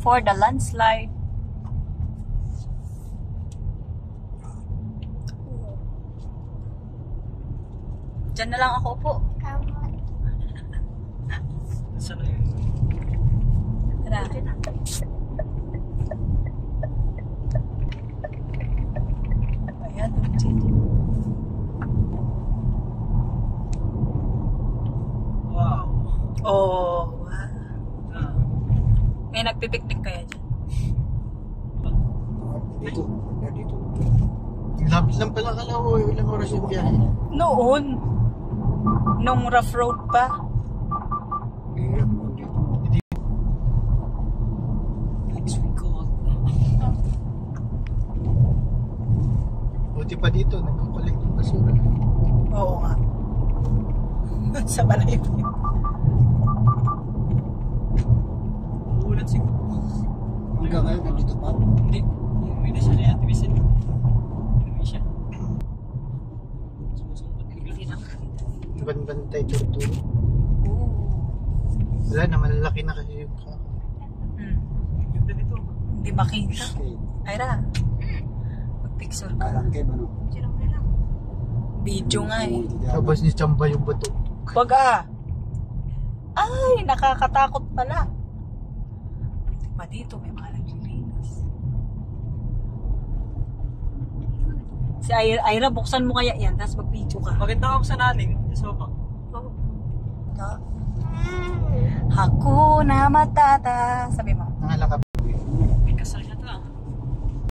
for the landslide. Diyan na lang ako po. Saan na yun? Tara. Ayan, Wow. oh, may nagpipiknik kaya dyan? Dito. Dito. Lapit lang pala ka lang. Ilang oras yung biyahe. Noon. Nung rough road pa. Hirap mo dito. It's cold. Buti pa dito. Nagkukulik ng basura. Oo nga. Sa balay. Uulan siguro. Hanggang ngayon nandito pa. Hindi. Umuwi na siya na yan. Umuwi siya. Sumusungkot bigla. Bantay turturo. Wala na. Malalaki na kasi yung ka. Ganda nito. Hindi makita. Okay. Ayra. Mag-picture ka. Parang kayo ano. Video nga eh. Tapos ni Chamba yung bato. Wag ah. Ay, nakakatakot pala. Buti pa dito, may mga naglilinis. Si Ira, buksan mo kaya yan, tapos mag-video ka. Maganda ako sa naning. So, Hakuna Matata. Sabi mo. Nangalaka